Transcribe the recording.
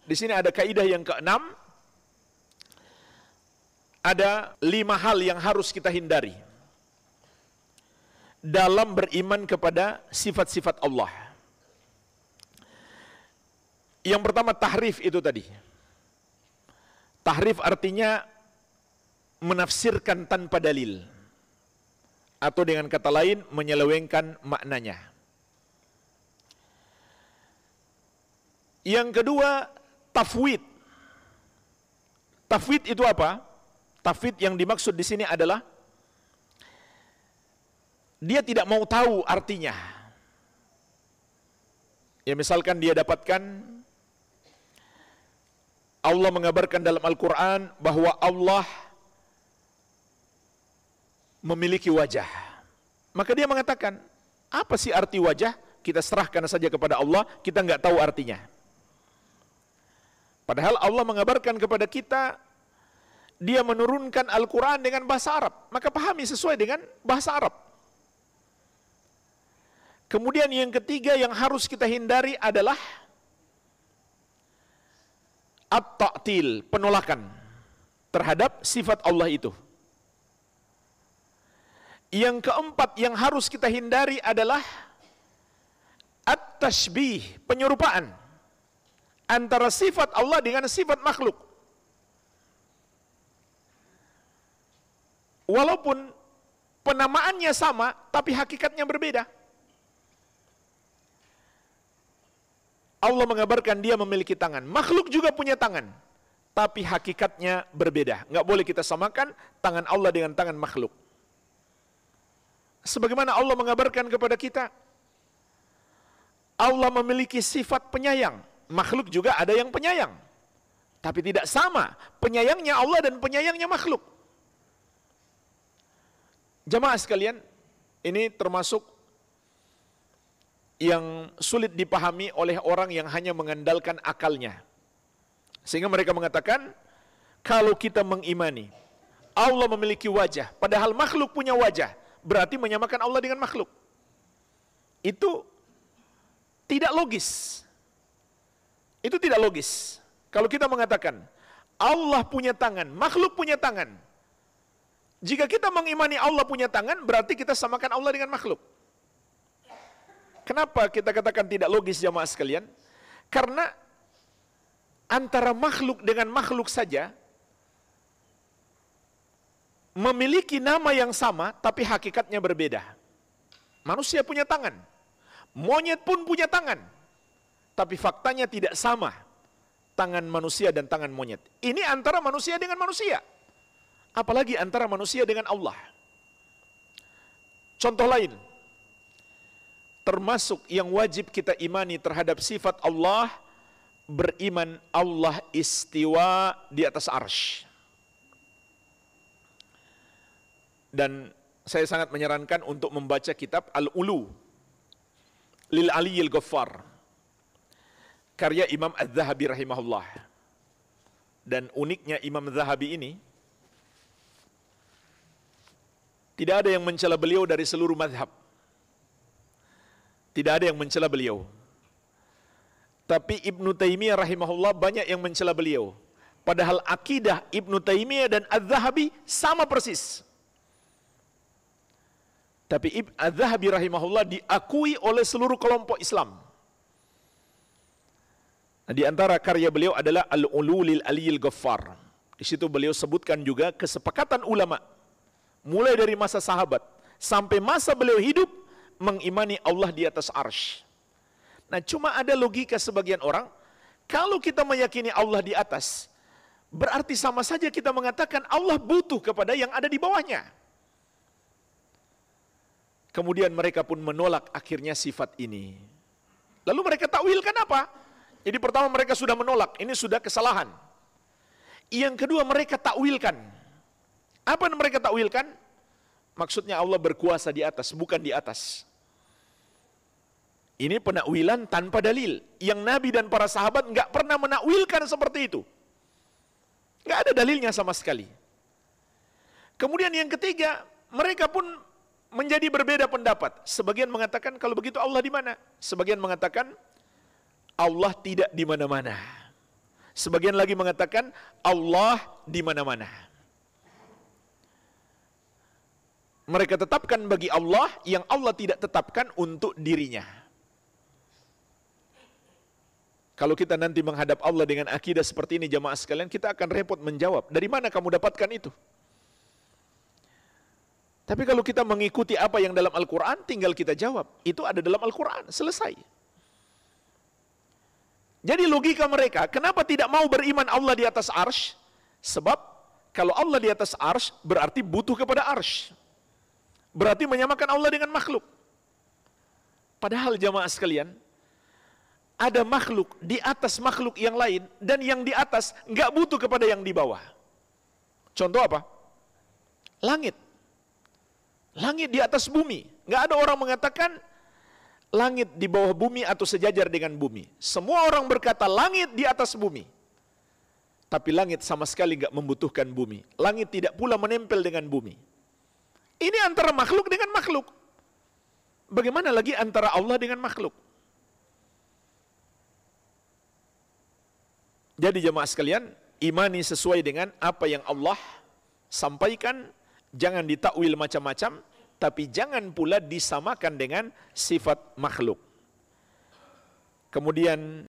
Di sini ada kaidah yang keenam. Ada 5 hal yang harus kita hindari dalam beriman kepada sifat-sifat Allah. Yang pertama tahrif itu tadi. Tahrif artinya menafsirkan tanpa dalil, atau dengan kata lain menyelewengkan maknanya. Yang kedua tafwid. Tafwid itu apa? Tafwid yang dimaksud di sini adalah dia tidak mau tahu artinya. Ya, misalkan dia dapatkan Allah mengabarkan dalam Al-Quran bahwa Allah memiliki wajah. Maka dia mengatakan, apa sih arti wajah? Kita serahkan saja kepada Allah, kita nggak tahu artinya. Padahal Allah mengabarkan kepada kita, dia menurunkan Al-Quran dengan bahasa Arab, maka pahami sesuai dengan bahasa Arab. Kemudian yang ketiga yang harus kita hindari adalah at-ta'til, penolakan terhadap sifat Allah itu. Yang keempat yang harus kita hindari adalah at-tashbih, penyerupaan antara sifat Allah dengan sifat makhluk. Walaupun penamaannya sama, tapi hakikatnya berbeda. Allah mengabarkan dia memiliki tangan. Makhluk juga punya tangan, tapi hakikatnya berbeda. Nggak boleh kita samakan tangan Allah dengan tangan makhluk. Sebagaimana Allah mengabarkan kepada kita, Allah memiliki sifat penyayang. Makhluk juga ada yang penyayang, tapi tidak sama penyayangnya Allah dan penyayangnya makhluk. Jamaah sekalian, ini termasuk yang sulit dipahami oleh orang yang hanya mengandalkan akalnya. Sehingga mereka mengatakan, kalau kita mengimani Allah memiliki wajah, padahal makhluk punya wajah, berarti menyamakan Allah dengan makhluk. Itu tidak logis. Itu tidak logis. Kalau kita mengatakan Allah punya tangan, makhluk punya tangan, jika kita mengimani Allah punya tangan, berarti kita samakan Allah dengan makhluk. Kenapa kita katakan tidak logis, jamaah sekalian? Karena antara makhluk dengan makhluk saja memiliki nama yang sama, tapi hakikatnya berbeda. Manusia punya tangan, monyet pun punya tangan, tapi faktanya tidak sama tangan manusia dan tangan monyet. Ini antara manusia dengan manusia, apalagi antara manusia dengan Allah. Contoh lain, termasuk yang wajib kita imani terhadap sifat Allah, beriman Allah istiwa di atas arsy. Dan saya sangat menyarankan untuk membaca kitab Al-Ulu lil Aliyyil Ghaffar, karya Imam Az-Zahabi rahimahullah. Dan uniknya Imam Az-Zahabi ini, tidak ada yang mencela beliau dari seluruh mazhab. Tidak ada yang mencela beliau. Tapi Ibnu Taimiyah rahimahullah banyak yang mencela beliau. Padahal akidah Ibnu Taimiyah dan Az-Zahabi sama persis. Tapi Az-Zahabi rahimahullah diakui oleh seluruh kelompok Islam. Nah, di antara karya beliau adalah Al-Ulu lil Aliyyil Ghaffar. Di situ beliau sebutkan juga kesepakatan ulama, mulai dari masa sahabat sampai masa beliau hidup, mengimani Allah di atas arsy. Nah, cuma ada logika sebagian orang, kalau kita meyakini Allah di atas, berarti sama saja kita mengatakan Allah butuh kepada yang ada di bawahnya. Kemudian mereka pun menolak akhirnya sifat ini. Lalu mereka takwilkan apa? Jadi pertama mereka sudah menolak, ini sudah kesalahan. Yang kedua mereka takwilkan. Apa yang mereka takwilkan? Maksudnya Allah berkuasa di atas, bukan di atas. Ini penakwilan tanpa dalil. Yang Nabi dan para sahabat nggak pernah menakwilkan seperti itu. Nggak ada dalilnya sama sekali. Kemudian yang ketiga, mereka pun menjadi berbeda pendapat. Sebagian mengatakan kalau begitu Allah di mana? Sebagian mengatakan Allah tidak di mana-mana. Sebagian lagi mengatakan Allah di mana-mana. Mereka tetapkan bagi Allah yang Allah tidak tetapkan untuk dirinya. Kalau kita nanti menghadap Allah dengan akidah seperti ini jamaah sekalian, kita akan repot menjawab, dari mana kamu dapatkan itu? Tapi kalau kita mengikuti apa yang dalam Al-Quran, tinggal kita jawab, itu ada dalam Al-Quran, selesai. Jadi logika mereka, kenapa tidak mau beriman Allah di atas arsy? Sebab kalau Allah di atas arsy, berarti butuh kepada arsy. Berarti menyamakan Allah dengan makhluk. Padahal jamaah sekalian, ada makhluk di atas makhluk yang lain, dan yang di atas nggak butuh kepada yang di bawah. Contoh apa? Langit. Langit di atas bumi. Nggak ada orang mengatakan langit di bawah bumi atau sejajar dengan bumi. Semua orang berkata langit di atas bumi. Tapi langit sama sekali nggak membutuhkan bumi. Langit tidak pula menempel dengan bumi. Ini antara makhluk dengan makhluk. Bagaimana lagi antara Allah dengan makhluk? Jadi jemaah sekalian, imani sesuai dengan apa yang Allah sampaikan, jangan ditakwil macam-macam, tapi jangan pula disamakan dengan sifat makhluk. Kemudian